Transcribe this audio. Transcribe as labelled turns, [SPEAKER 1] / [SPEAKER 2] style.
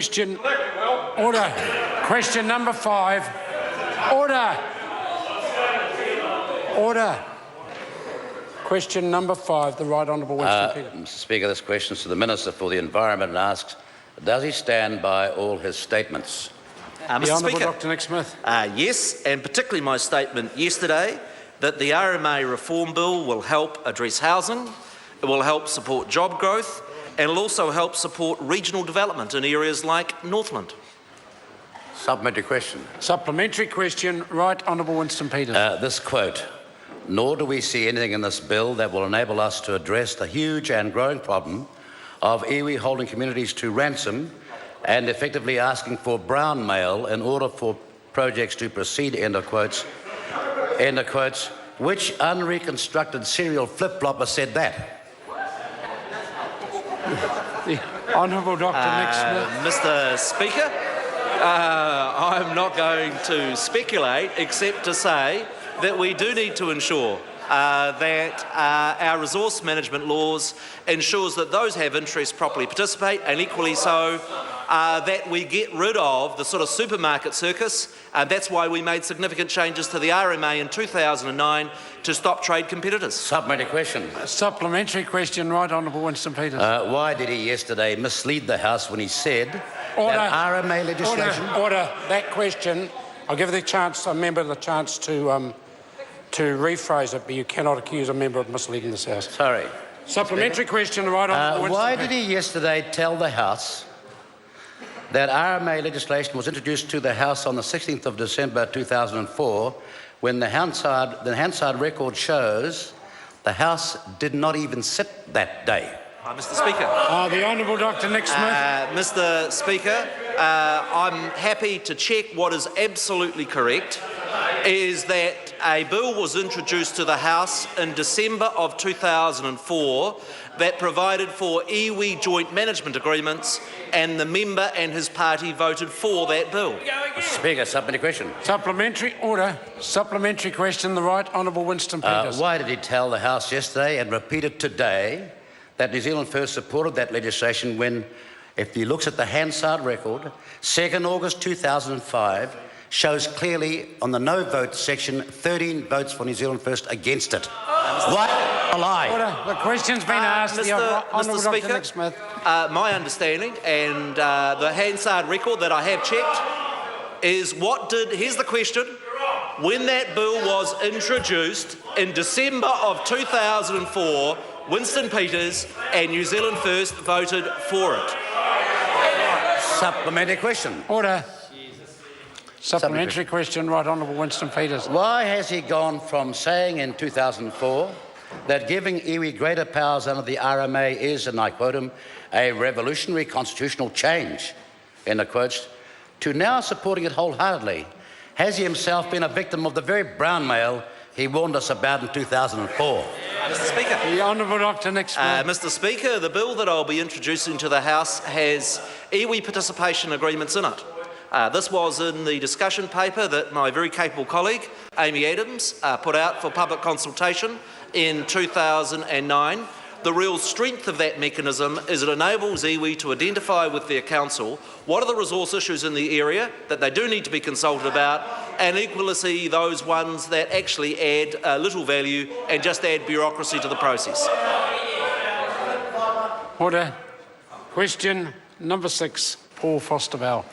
[SPEAKER 1] Question. Order. Question number 5. Order. Order. Question number 5. The Right Honourable Winston Peters.
[SPEAKER 2] Mr. Speaker, this question is to the Minister for the Environment and asks, does he stand by all his statements?
[SPEAKER 1] The
[SPEAKER 3] Mr.
[SPEAKER 1] Honourable
[SPEAKER 3] Speaker,
[SPEAKER 1] Dr Nick Smith.
[SPEAKER 3] yes, and particularly my statement yesterday that the RMA reform bill will help address housing, it will help support job growth, and it will also help support regional development in areas like Northland.
[SPEAKER 2] Supplementary question.
[SPEAKER 1] Supplementary question. Right Honourable Winston Peters.
[SPEAKER 2] This quote, nor do we see anything in this bill that will enable us to address the huge and growing problem of iwi holding communities to ransom and effectively asking for brown mail in order for projects to proceed, end of quotes. End of quotes. Which unreconstructed serial flip-flopper said that?
[SPEAKER 1] The Honourable Dr Nick Smith.
[SPEAKER 3] Mr. Speaker, I'm not going to speculate except to say that we do need to ensure that our resource management laws ensures that those who have interest properly participate, and equally so that we get rid of the sort of supermarket circus. That's why we made significant changes to the RMA in 2009 to stop trade competitors.
[SPEAKER 2] Supplementary question.
[SPEAKER 1] Supplementary question. Right Honourable Winston Peters.
[SPEAKER 2] Why did he yesterday mislead the House when he said that RMA legislation...
[SPEAKER 1] Order. That question, I'll give a member the chance to rephrase it, but you cannot accuse a member of misleading this House.
[SPEAKER 2] Sorry.
[SPEAKER 1] Supplementary question. Right Honourable Winston
[SPEAKER 2] Why
[SPEAKER 1] Peters.
[SPEAKER 2] did he yesterday tell the House that RMA legislation was introduced to the House on the 16th of December 2004 when the Hansard record shows the House did not even sit that day?
[SPEAKER 3] Mr. Speaker.
[SPEAKER 1] The Honourable Dr Nick Smith.
[SPEAKER 3] Mr. Speaker, I'm happy to check. What is absolutely correct is that a bill was introduced to the House in December of 2004 that provided for iwi joint management agreements, and the member and his party voted for that bill.
[SPEAKER 2] Speaker, supplementary question.
[SPEAKER 1] Supplementary. Order. Supplementary question. The Right Honourable Winston Peters.
[SPEAKER 2] Why did he tell the House yesterday and repeat it today that New Zealand First supported that legislation when, if he looks at the Hansard record, 2nd August 2005, shows clearly on the no vote section 13 votes for New Zealand First against it? What a lie.
[SPEAKER 1] Order. The question's been asked.
[SPEAKER 3] Mr. Speaker,
[SPEAKER 1] Dr Nick Smith.
[SPEAKER 3] my understanding and the Hansard record that I have checked is here's the question. When that bill was introduced in December of 2004, Winston Peters and New Zealand First voted for it.
[SPEAKER 2] Supplementary question.
[SPEAKER 1] Order. Supplementary question. Right Honourable Winston Peters.
[SPEAKER 2] Why has he gone from saying in 2004 that giving iwi greater powers under the RMA is, and I quote him, a revolutionary constitutional change, end of quotes, to now supporting it wholeheartedly? Has he himself been a victim of the very brown mail he warned us about in 2004?
[SPEAKER 3] Mr. Speaker.
[SPEAKER 1] The Honourable Dr Nick Smith.
[SPEAKER 3] Mr. Speaker, the bill that I'll be introducing to the House has iwi participation agreements in it. This was in the discussion paper that my very capable colleague, Amy Adams, put out for public consultation in 2009. The real strength of that mechanism is it enables iwi to identify with their council what are the resource issues in the area that they do need to be consulted about, and equally see those ones that actually add little value and just add bureaucracy to the process.
[SPEAKER 1] Order. Question number 6. Paul Foster-Bell.